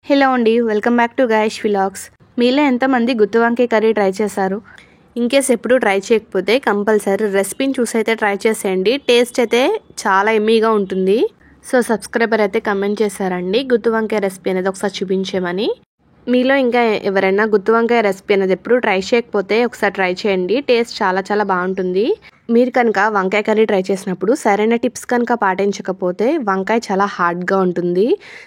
Hello అండి, welcome back to గాయష్ vlogs. మీలో ఎంతమంది గుత్తి వంకాయ కర్రీ ట్రై చేశారు? ఇన్కేస్ ఎప్పుడు ట్రై చేయకపోతే కంపల్సరీ రెసిపీని చూసి అయితే ట్రై చేసేయండి. టేస్ట్ అయితే చాలా ఎమ్మీగా ఉంటుంది. సో సబ్స్క్రైబర్ అయితే కమెంట్ చేశారండి గుత్తి వంకాయ రెసిపీ అనేది ఒకసారి చూపించేమని. మీలో ఇంకా ఎవరైనా గుత్తి వంకాయ రెసిపీ అనేది ఎప్పుడు ట్రై చేయకపోతే ఒకసారి ట్రై చేయండి. టేస్ట్ చాలా బాగుంటుంది. మీరు కనుక వంకాయ కర్రీ ట్రై చేసినప్పుడు సరైన టిప్స్ కనుక పాటించకపోతే వంకాయ చాలా హార్డ్గా ఉంటుంది.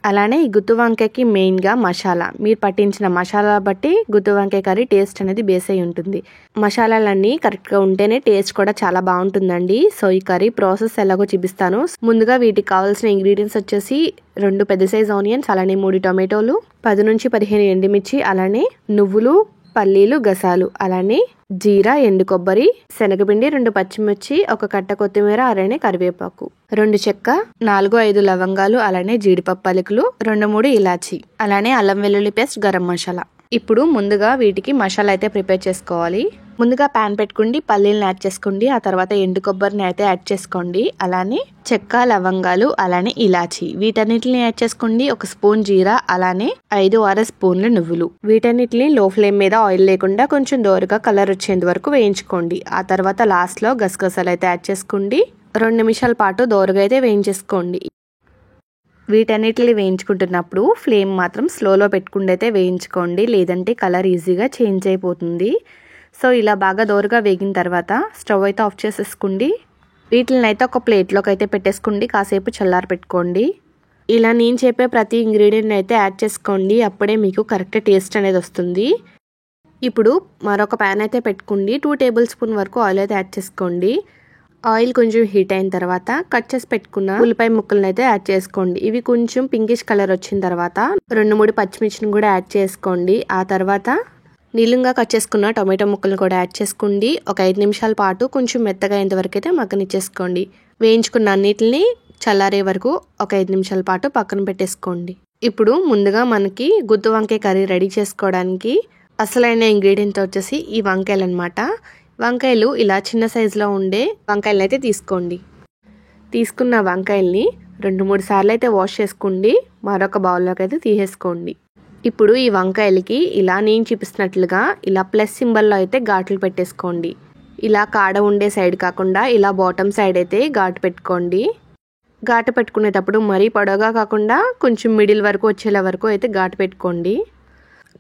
అలానే ఈ గుత్తి వంకాయకి మెయిన్గా మసాలా, మీరు పట్టించిన మసాలా బట్టి గుత్తి వంకాయ కర్రీ టేస్ట్ అనేది బేస్ అయి ఉంటుంది. మసాలాలన్నీ కరెక్ట్గా ఉంటేనే టేస్ట్ కూడా చాలా బాగుంటుందండి. సో ఈ కర్రీ ప్రాసెస్ ఎలాగో చూపిస్తాను. ముందుగా వీటికి కావాల్సిన ఇంగ్రీడియంట్స్ వచ్చేసి 2 పెద్ద సైజ్ ఆనియన్స్, అలానే 3 టొమాటోలు, 10 నుంచి 15 ఎండుమిర్చి, అలానే నువ్వులు, పల్లీలు, గసాలు, అలానే జీరా, ఎండు కొబ్బరి, శనగపిండి, 2 పచ్చిమిర్చి, 1 కట్ట కొత్తిమీర, అలానే కరివేపాకు, 2 చెక్క, 4-5 లవంగాలు, అలానే జీడిపప్పు పలుకులు, 2-3 ఇలాచి, అలానే అల్లం వెల్లుల్లి పేస్ట్, గరం మసాలా. ఇప్పుడు ముందుగా వీటికి మసాలా అయితే ప్రిపేర్ చేసుకోవాలి. ముందుగా ప్యాన్ పెట్టుకోండి, పల్లీలను యాడ్ చేసుకోండి, ఆ తర్వాత ఎండు కొబ్బరిని అయితే యాడ్ చేసుకోండి, అలానే చెక్క, లవంగాలు, అలానే ఇలాచి వీటన్నిటిని యాడ్ చేసుకోండి. 1 స్పూన్ జీరా, అలానే 5-6 స్పూన్లు నువ్వులు. వీటన్నిటిని లో ఫ్లేమ్ మీద ఆయిల్ లేకుండా కొంచెం దోరగా కలర్ వచ్చేంత వరకు వేయించుకోండి. ఆ తర్వాత లాస్ట్ లో గసగసాలు అయితే యాడ్ చేసుకోండి. 2 నిమిషాల పాటు దోరగా అయితే వేయించేసుకోండి. వీటన్నిటిని వేయించుకుంటున్నప్పుడు ఫ్లేమ్ మాత్రం స్లోలో పెట్టుకుండి అయితే వేయించుకోండి, లేదంటే కలర్ ఈజీగా చేంజ్ అయిపోతుంది. సో ఇలా బాగా దోరగా వేగిన తర్వాత స్టవ్ అయితే ఆఫ్ చేసేసుకోండి. వీటిని అయితే ఒక ప్లేట్లోకి అయితే పెట్టేసుకోండి, కాసేపు చల్లారి పెట్టుకోండి. ఇలా నేను చెప్పే ప్రతి ఇంగ్రీడియంట్ అయితే యాడ్ చేసుకోండి, అప్పుడే మీకు కరెక్ట్ టేస్ట్ అనేది వస్తుంది. ఇప్పుడు మరొక ప్యాన్ అయితే పెట్టుకోండి, 2 టేబుల్ స్పూన్ వరకు ఆయిల్ అయితే యాడ్ చేసుకోండి. ఆయిల్ కొంచెం హీట్ అయిన తర్వాత కట్ చేసి పెట్టుకున్న ఉల్లిపాయ ముక్కలను అయితే యాడ్ చేసుకోండి. ఇవి కొంచెం పింకిష్ కలర్ వచ్చిన తర్వాత 2-3 పచ్చిమిర్చిని కూడా యాడ్ చేసుకోండి. ఆ తర్వాత నీళ్ళంగా కట్ చేసుకున్న టొమాటో ముక్కలను కూడా యాడ్ చేసుకోండి. ఒక 5 నిమిషాల పాటు కొంచెం మెత్తగా అయ్యేంత వరకు అయితే మగ్గనిచ్చేసుకోండి. వేయించుకున్న అన్నిటిని చల్లారే వరకు ఒక 5 నిమిషాల పాటు పక్కన పెట్టేసుకోండి. ఇప్పుడు ముందుగా మనకి గుత్తి వంకాయ కర్రీ రెడీ చేసుకోవడానికి అసలైన ఇంగ్రీడియంట్ వచ్చేసి ఈ వంకాయలు అనమాట. వంకాయలు ఇలా చిన్న సైజులో ఉండే వంకాయలను అయితే తీసుకోండి. తీసుకున్న వంకాయల్ని 2-3 సార్లు అయితే వాష్ చేసుకోండి. మరొక బౌల్లోకి అయితే తీసేసుకోండి. ఇప్పుడు ఈ వంకాయలకి ఇలా నేను చూపిస్తున్నట్లుగా ఇలా ప్లస్ సింబల్లో అయితే ఘాట్లు పెట్టేసుకోండి. ఇలా కాడ ఉండే సైడ్ కాకుండా ఇలా బాటమ్ సైడ్ అయితే ఘాటు పెట్టుకోండి. ఘాటు పెట్టుకునేటప్పుడు మరీ పొడవుగా కాకుండా కొంచెం మిడిల్ వరకు వచ్చేలా వరకు అయితే ఘాటు పెట్టుకోండి.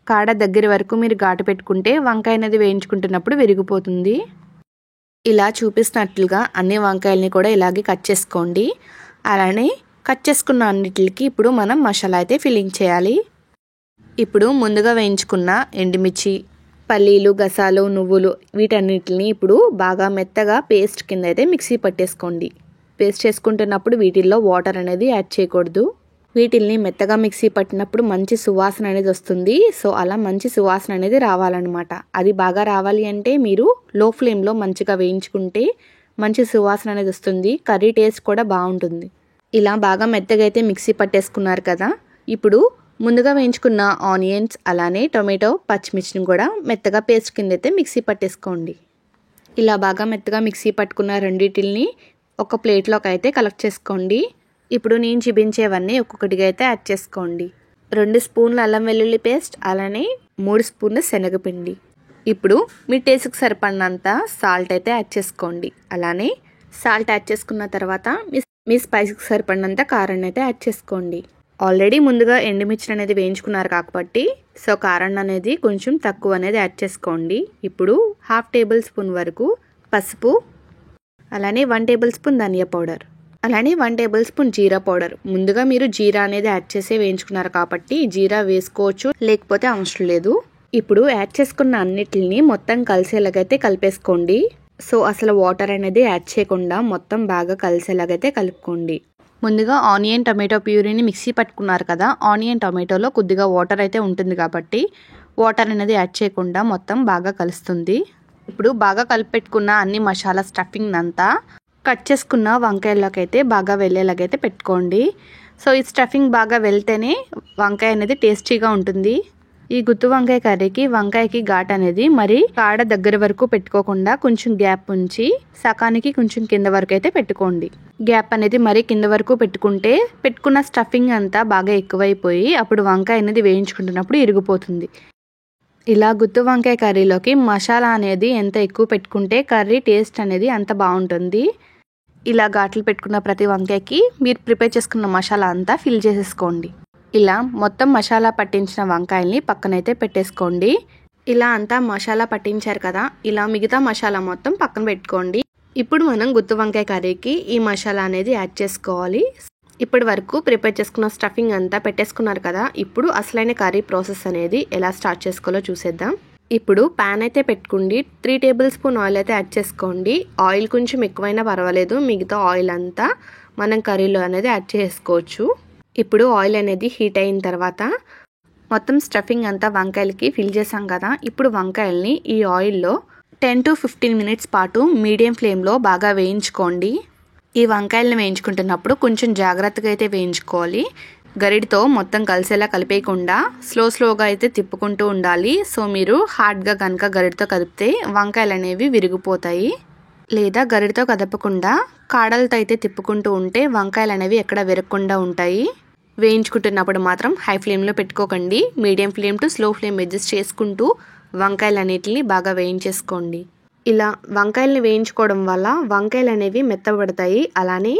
కాడ దగ్గర వరకు మీరు ఘాటు పెట్టుకుంటే వంకాయ అనేది వేయించుకుంటున్నప్పుడు విరిగిపోతుంది. ఇలా చూపిస్తున్నట్లుగా అన్ని వంకాయలని కూడా ఇలాగే కట్ చేసుకోండి. అలానే కట్ చేసుకున్న అన్నిటికి ఇప్పుడు మనం మసాలా అయితే ఫిల్లింగ్ చేయాలి. ఇప్పుడు ముందుగా వేయించుకున్న ఎండుమిర్చి, పల్లీలు, గసాలు, నువ్వులు వీటన్నిటిని ఇప్పుడు బాగా మెత్తగా పేస్ట్ కింద అయితే మిక్సీ పట్టేసుకోండి. పేస్ట్ చేసుకుంటున్నప్పుడు వీటిల్లో వాటర్ అనేది యాడ్ చేయకూడదు. వీటిల్ని మెత్తగా మిక్సీ పట్టినప్పుడు మంచి సువాసన అనేది వస్తుంది. సో అలా మంచి సువాసన అనేది రావాలన్నమాట. అది బాగా రావాలి అంటే మీరు లో ఫ్లేమ్లో మంచిగా వేయించుకుంటే మంచి సువాసన అనేది వస్తుంది. కర్రీ టేస్ట్ కూడా బాగుంటుంది. ఇలా బాగా మెత్తగా అయితే మిక్సీ పట్టేసుకున్నారు కదా. ఇప్పుడు ముందుగా వేయించుకున్న ఆనియన్స్, అలానే టొమాటో, పచ్చిమిర్చిని కూడా మెత్తగా పేస్ట్ కింద అయితే మిక్సీ పట్టేసుకోండి. ఇలా బాగా మెత్తగా మిక్సీ పట్టుకున్న రెండింటిని ఒక ప్లేట్లోకి అయితే కలెక్ట్ చేసుకోండి. ఇప్పుడు నేను చూపించేవన్నీ ఒక్కొక్కటిగా అయితే యాడ్ చేసుకోండి. 2 స్పూన్ల అల్లం వెల్లుల్లి పేస్ట్, అలానే 3 స్పూన్ల శనగపిండి. ఇప్పుడు మీ టేస్ట్కి సరిపడినంత సాల్ట్ అయితే యాడ్ చేసుకోండి. అలానే సాల్ట్ యాడ్ చేసుకున్న తర్వాత మీ స్పైస్కి సరిపడినంత కారం అయితే యాడ్ చేసుకోండి. ఆల్రెడీ ముందుగా ఎండుమిర్చి అనేది వేయించుకున్నారు కాబట్టి సో కారం అనేది కొంచెం తక్కువ అనేది యాడ్ చేసుకోండి. ఇప్పుడు 1/2 టేబుల్ స్పూన్ వరకు పసుపు, అలానే 1 టేబుల్ స్పూన్ ధనియా పౌడర్, అలానే 1 టేబుల్ స్పూన్ జీరా పౌడర్. ముందుగా మీరు జీరా అనేది యాడ్ చేసి వేయించుకున్నారు కాబట్టి జీరా వేసుకోవచ్చు, లేకపోతే అవసరం లేదు. ఇప్పుడు యాడ్ చేసుకున్న అన్నిటిని మొత్తం కలిసేలాగైతే కలిపేసుకోండి. సో అసలు వాటర్ అనేది యాడ్ చేయకుండా మొత్తం బాగా కలిసేలాగైతే కలుపుకోండి. ముందుగా ఆనియన్ టొమాటో ప్యూరీని మిక్సీ పట్టుకున్నారు కదా, ఆనియన్ టొమాటోలో కొద్దిగా వాటర్ అయితే ఉంటుంది కాబట్టి వాటర్ అనేది యాడ్ చేయకుండా మొత్తం బాగా కలుస్తుంది. ఇప్పుడు బాగా కలిపెట్టుకున్న అన్ని మసాలా స్టఫింగ్ అంతా కట్ చేసుకున్న వంకాయల్లోకి అయితే బాగా వెళ్ళేలాగైతే పెట్టుకోండి. సో ఈ స్టఫింగ్ బాగా వెళ్తేనే వంకాయ అనేది టేస్టీగా ఉంటుంది. ఈ గుత్తి వంకాయ కర్రీకి వంకాయకి ఘాట్ అనేది మరి కాడ దగ్గర వరకు పెట్టుకోకుండా కొంచెం గ్యాప్ ఉంచి సకానికి కొంచెం కింద వరకు అయితే పెట్టుకోండి. గ్యాప్ అనేది మరి కింద వరకు పెట్టుకుంటే పెట్టుకున్న స్టఫింగ్ అంతా బాగా ఎక్కువైపోయి అప్పుడు వంకాయ అనేది వేయించుకుంటున్నప్పుడు ఇరిగిపోతుంది. ఇలా గుత్తి వంకాయ కర్రీలోకి మసాలా అనేది ఎంత ఎక్కువ పెట్టుకుంటే కర్రీ టేస్ట్ అనేది అంత బాగుంటుంది. ఇలా ఘాట్లు పెట్టుకున్న ప్రతి వంకాయకి మీరు ప్రిపేర్ చేసుకున్న మసాలా అంతా ఫిల్ చేసేసుకోండి. ఇలా మొత్తం మసాలా పట్టించిన వంకాయల్ని పక్కనైతే పెట్టేసుకోండి. ఇలా అంతా మసాలా పట్టించారు కదా, ఇలా మిగతా మసాలా మొత్తం పక్కన పెట్టుకోండి. ఇప్పుడు మనం గుత్తి వంకాయ కర్రీకి ఈ మసాలా అనేది యాడ్ చేసుకోవాలి. ఇప్పటి వరకు ప్రిపేర్ చేసుకున్న స్టఫింగ్ అంతా పెట్టేసుకున్నారు కదా, ఇప్పుడు అసలైన కర్రీ ప్రాసెస్ అనేది ఎలా స్టార్ట్ చేసుకోవాలో చూసేద్దాం. ఇప్పుడు ప్యాన్ అయితే పెట్టుకోండి. 3 టేబుల్ స్పూన్ ఆయిల్ అయితే యాడ్ చేసుకోండి. ఆయిల్ కొంచెం ఎక్కువైనా పర్వాలేదు, మిగతా ఆయిల్ అంతా మనం కర్రీలో అనేది యాడ్ చేసుకోవచ్చు. ఇప్పుడు ఆయిల్ అనేది హీట్ అయిన తర్వాత మొత్తం స్టఫింగ్ అంతా వంకాయలకి ఫిల్ చేసాం కదా, ఇప్పుడు వంకాయల్ని ఈ ఆయిల్లో 10 to 15 మినిట్స్ పాటు మీడియం ఫ్లేమ్లో బాగా వేయించుకోండి. ఈ వంకాయలను వేయించుకుంటున్నప్పుడు కొంచెం జాగ్రత్తగా అయితే వేయించుకోవాలి. గరిటతో మొత్తం కలిసేలా కలిపేయకుండా స్లోగా అయితే తిప్పుకుంటూ ఉండాలి. సో మీరు హార్డ్గా కనుక గరిటతో కదిపితే వంకాయలు అనేవి విరిగిపోతాయి. లేదా గరిటతో కదపకుండా కాడలతో అయితే తిప్పుకుంటూ ఉంటే వంకాయలు అనేవి ఎక్కడ విరగకుండా ఉంటాయి. వేయించుకుంటున్నప్పుడు మాత్రం హై ఫ్లేమ్లో పెట్టుకోకండి. Medium flame to slow flame adjust చేసుకుంటూ వంకాయలు అన్నిటిని బాగా వేయించేసుకోండి. ఇలా వంకాయలని వేయించుకోవడం వల్ల వంకాయలు అనేవి మెత్తబడతాయి. అలానే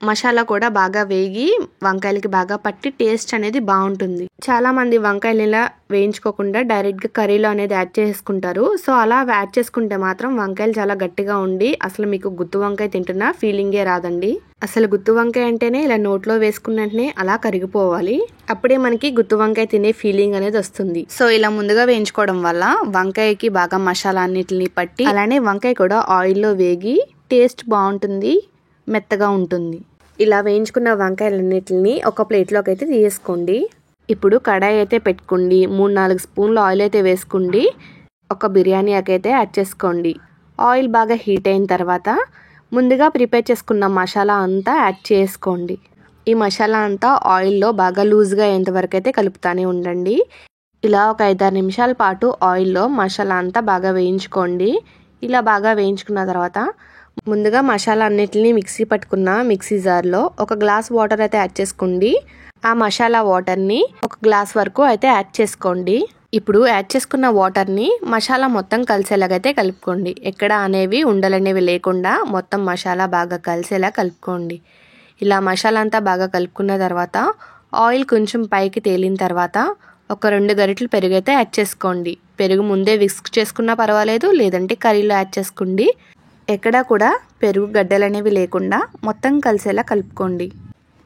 మసాలా కూడా బాగా వేగి వంకాయలకి బాగా పట్టి టేస్ట్ అనేది బాగుంటుంది. చాలా మంది వంకాయలు ఇలా వేయించుకోకుండా డైరెక్ట్గా కర్రీలో అనేది యాడ్ చేసుకుంటారు. సో అలా యాడ్ చేసుకుంటే మాత్రం వంకాయలు చాలా గట్టిగా ఉండి అసలు మీకు గుత్తి వంకాయ తింటున్న ఫీలింగే రాదండి. అసలు గుత్తి వంకాయ అంటేనే ఇలా నోట్లో వేసుకున్న వెంటనే అలా కరిగిపోవాలి. అప్పుడే మనకి గుత్తి వంకాయ తినే ఫీలింగ్ అనేది వస్తుంది. సో ఇలా ముందుగా వేయించుకోవడం వల్ల వంకాయకి బాగా మసాలా అన్నిటిని పట్టి అలానే వంకాయ కూడా ఆయిల్లో వేగి టేస్ట్ బాగుంటుంది, మెత్తగా ఉంటుంది. ఇలా వేయించుకున్న వంకాయలన్నిటిని ఒక ప్లేట్లోకి అయితే తీసుకోండి. ఇప్పుడు కడాయి అయితే పెట్టుకోండి. 3-4 స్పూన్లు ఆయిల్ అయితే వేసుకోండి. ఒక బిర్యానీ ఆకు అయితే యాడ్ చేసుకోండి. ఆయిల్ బాగా హీట్ అయిన తర్వాత ముందుగా ప్రిపేర్ చేసుకున్న మసాలా అంతా యాడ్ చేసుకోండి. ఈ మసాలా అంతా ఆయిల్లో బాగా లూజ్గా అయ్యేంతవరకు అయితే కలుపుతానే ఉండండి. ఇలా ఒక 5-6 నిమిషాల పాటు ఆయిల్లో మసాలా అంతా బాగా వేయించుకోండి. ఇలా బాగా వేయించుకున్న తర్వాత ముందుగా మసాలా అన్నిటిని మిక్సీ పట్టుకున్న మిక్సీ జార్లో ఒక గ్లాస్ వాటర్ అయితే యాడ్ చేసుకోండి. ఆ మసాలా వాటర్ని ఒక గ్లాస్ వరకు అయితే యాడ్ చేసుకోండి. ఇప్పుడు యాడ్ చేసుకున్న వాటర్ని మసాలా మొత్తం కలిసేలాగైతే కలుపుకోండి. ఎక్కడ అనేవి ఉండలనేవి లేకుండా మొత్తం మసాలా బాగా కలిసేలా కలుపుకోండి. ఇలా మసాలా అంతా బాగా కలుపుకున్న తర్వాత ఆయిల్ కొంచెం పైకి తేలిన తర్వాత ఒక 2 గరిటెలు పెరుగు అయితే యాడ్ చేసుకోండి. పెరుగు ముందే విస్క్ చేసుకున్నా పర్వాలేదు, లేదంటే కర్రీలో యాడ్ చేసుకోండి. ఎక్కడా కూడా పెరుగు గడ్డలు అనేవి లేకుండా మొత్తం కలిసేలా కలుపుకోండి.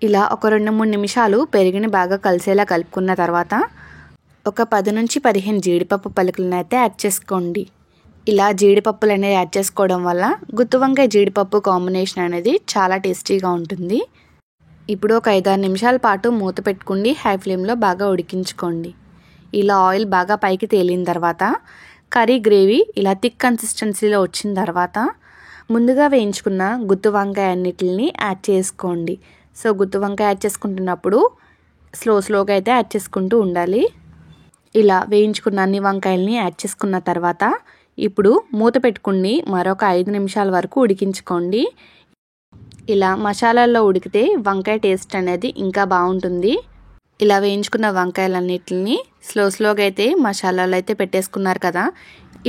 ఇలా ఒక 2-3 నిమిషాలు పెరుగుని బాగా కలిసేలా కలుపుకున్న తర్వాత ఒక 10 నుంచి 15 జీడిపప్పు పలుకులను అయితే యాడ్ చేసుకోండి. ఇలా జీడిపప్పులు అనేది యాడ్ చేసుకోవడం వల్ల గుత్తి వంకాయ జీడిపప్పు కాంబినేషన్ అనేది చాలా టేస్టీగా ఉంటుంది. ఇప్పుడు ఒక 5-6 నిమిషాల పాటు మూత పెట్టుకోండి. హై ఫ్లేమ్లో బాగా ఉడికించుకోండి. ఇలా ఆయిల్ బాగా పైకి తేలిన తర్వాత కర్రీ గ్రేవీ ఇలా థిక్ కన్సిస్టెన్సీలో వచ్చిన తర్వాత ముందుగా వేయించుకున్న గుత్తి వంకాయ అన్నిటిని యాడ్ చేసుకోండి. సో గుత్తి వంకాయ యాడ్ చేసుకుంటున్నప్పుడు స్లోగా అయితే యాడ్ చేసుకుంటూ ఉండాలి. ఇలా వేయించుకున్న అన్ని వంకాయల్ని యాడ్ చేసుకున్న తర్వాత ఇప్పుడు మూత పెట్టుకుని మరొక 5 నిమిషాల వరకు ఉడికించుకోండి. ఇలా మసాలాల్లో ఉడికితే వంకాయ టేస్ట్ అనేది ఇంకా బాగుంటుంది. ఇలా వేయించుకున్న వంకాయలన్నిటిని స్లోగా అయితే మసాలాలు అయితే పెట్టేసుకున్నారు కదా,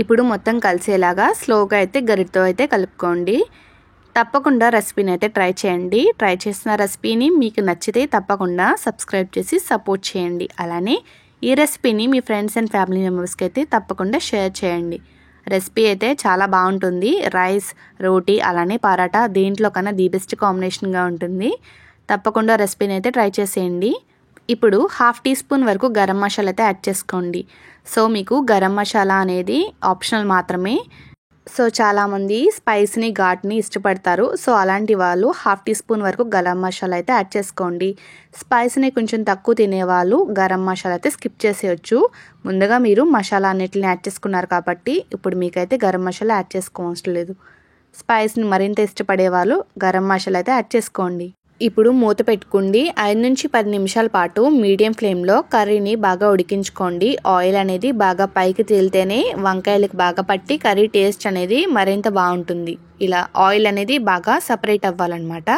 ఇప్పుడు మొత్తం కలిసేలాగా స్లోగా అయితే గరిటతో అయితే కలుపుకోండి. తప్పకుండా రెసిపీని అయితే ట్రై చేయండి. ట్రై చేసిన రెసిపీని మీకు నచ్చితే తప్పకుండా సబ్స్క్రైబ్ చేసి సపోర్ట్ చేయండి. అలానే ఈ రెసిపీని మీ ఫ్రెండ్స్ అండ్ ఫ్యామిలీ మెంబర్స్కి అయితే తప్పకుండా షేర్ చేయండి. రెసిపీ అయితే చాలా బాగుంటుంది. రైస్, రోటీ అలానే పరాటా దేంట్లో కన్నా ది బెస్ట్ కాంబినేషన్గా ఉంటుంది. తప్పకుండా రెసిపీని అయితే ట్రై చేసేయండి. ఇప్పుడు 1/2 టీ స్పూన్ వరకు గరం మసాలా అయితే యాడ్ చేసుకోండి. సో మీకు గరం మసాలా అనేది ఆప్షనల్ మాత్రమే. సో చాలామంది స్పైస్ని ఘాట్ని ఇష్టపడతారు. సో అలాంటి వాళ్ళు 1/2 టీ స్పూన్ వరకు గరం మసాలా అయితే యాడ్ చేసుకోండి. స్పైస్ని కొంచెం తక్కువ తినేవాళ్ళు గరం మసాలా అయితే స్కిప్ చేసేయచ్చు. ముందుగా మీరు మసాలా అన్నిటిని యాడ్ చేసుకున్నారు కాబట్టి ఇప్పుడు మీకైతే గరం మసాలా యాడ్ చేసుకోవడం లేదు. స్పైస్ని మరింత ఇష్టపడే వాళ్ళు గరం మసాలా అయితే యాడ్ చేసుకోండి. ఇప్పుడు మూత పెట్టుకోండి. 5-10 నిమిషాల పాటు మీడియం ఫ్లేమ్లో కర్రీని బాగా ఉడికించుకోండి. ఆయిల్ అనేది బాగా పైకి తేలితేనే వంకాయలకు బాగా పట్టి కర్రీ టేస్ట్ అనేది మరింత బాగుంటుంది. ఇలా ఆయిల్ అనేది బాగా సపరేట్ అవ్వాలన్నమాట.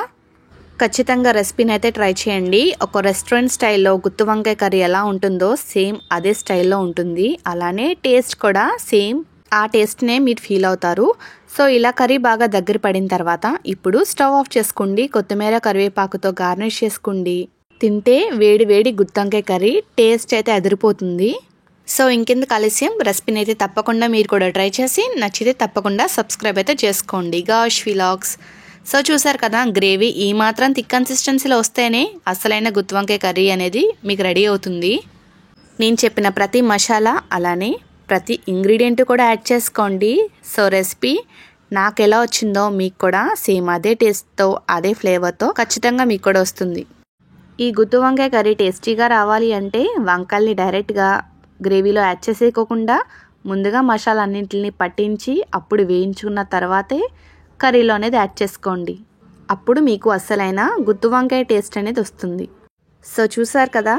ఖచ్చితంగా రెసిపీని అయితే ట్రై చేయండి. ఒక రెస్టారెంట్ స్టైల్లో గుత్తి వంకాయ కర్రీ ఎలా ఉంటుందో సేమ్ అదే స్టైల్లో ఉంటుంది. అలానే టేస్ట్ కూడా సేమ్ ఆ టేస్ట్నే మీరు ఫీల్ అవుతారు. సో ఇలా కర్రీ బాగా దగ్గర పడిన తర్వాత ఇప్పుడు స్టవ్ ఆఫ్ చేసుకోండి. కొత్తిమీర కరివేపాకుతో గార్నిష్ చేసుకోండి. తింటే వేడి వేడి గుత్తి వంకాయ కర్రీ టేస్ట్ అయితే అదిరిపోతుంది. సో ఇంకెందుకు ఆలస్యం, రెసిపీని అయితే తప్పకుండా మీరు కూడా ట్రై చేసి నచ్చితే తప్పకుండా సబ్స్క్రైబ్ అయితే చేసుకోండి. Gosh vlogs. సో చూసారు కదా, గ్రేవీ ఈ మాత్రం థిక్ కన్సిస్టెన్సీలో వస్తేనే అసలైన గుత్తి వంకాయ కర్రీ అనేది మీకు రెడీ అవుతుంది. నేను చెప్పిన ప్రతి మసాలా అలానే ప్రతి ఇంగ్రీడియంట్ కూడా యాడ్ చేసుకోండి. సో రెసిపీ నాకు ఎలా వచ్చిందో మీకు కూడా సేమ్ అదే టేస్ట్తో అదే ఫ్లేవర్తో ఖచ్చితంగా మీకు కూడా వస్తుంది. ఈ గుత్తి వంకాయ కర్రీ టేస్టీగా రావాలి అంటే వంకాయల్ని డైరెక్ట్గా గ్రేవీలో యాడ్ చేసేకోకుండా ముందుగా మసాలా అన్నింటిని పట్టించి అప్పుడు వేయించుకున్న తర్వాతే కర్రీలో అనేది యాడ్ చేసుకోండి. అప్పుడు మీకు అసలైన గుత్తి వంకాయ టేస్ట్ అనేది వస్తుంది. సో చూసారు కదా,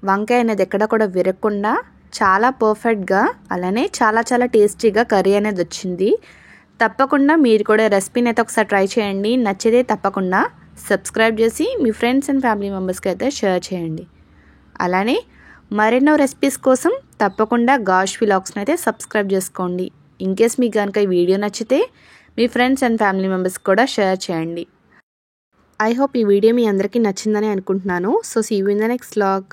వంకాయ అనేది ఎక్కడ కూడా విరగకుండా చాలా పర్ఫెక్ట్గా అలానే చాలా చాలా టేస్టీగా కర్రీ అనేది వచ్చింది. తప్పకుండా మీరు కూడా రెసిపీని అయితే ఒకసారి ట్రై చేయండి. నచ్చితే తప్పకుండా సబ్స్క్రైబ్ చేసి మీ ఫ్రెండ్స్ అండ్ ఫ్యామిలీ మెంబర్స్కి అయితే షేర్ చేయండి. అలానే మరెన్నో రెసిపీస్ కోసం తప్పకుండా గాష్ విలాగ్స్ని అయితే సబ్స్క్రైబ్ చేసుకోండి. ఇన్కేస్ మీకు కనుక ఈ వీడియో నచ్చితే మీ ఫ్రెండ్స్ అండ్ ఫ్యామిలీ మెంబర్స్కి కూడా షేర్ చేయండి. ఐ హోప్ ఈ వీడియో మీ అందరికీ నచ్చిందని అనుకుంటున్నాను. So see you in the next vlog.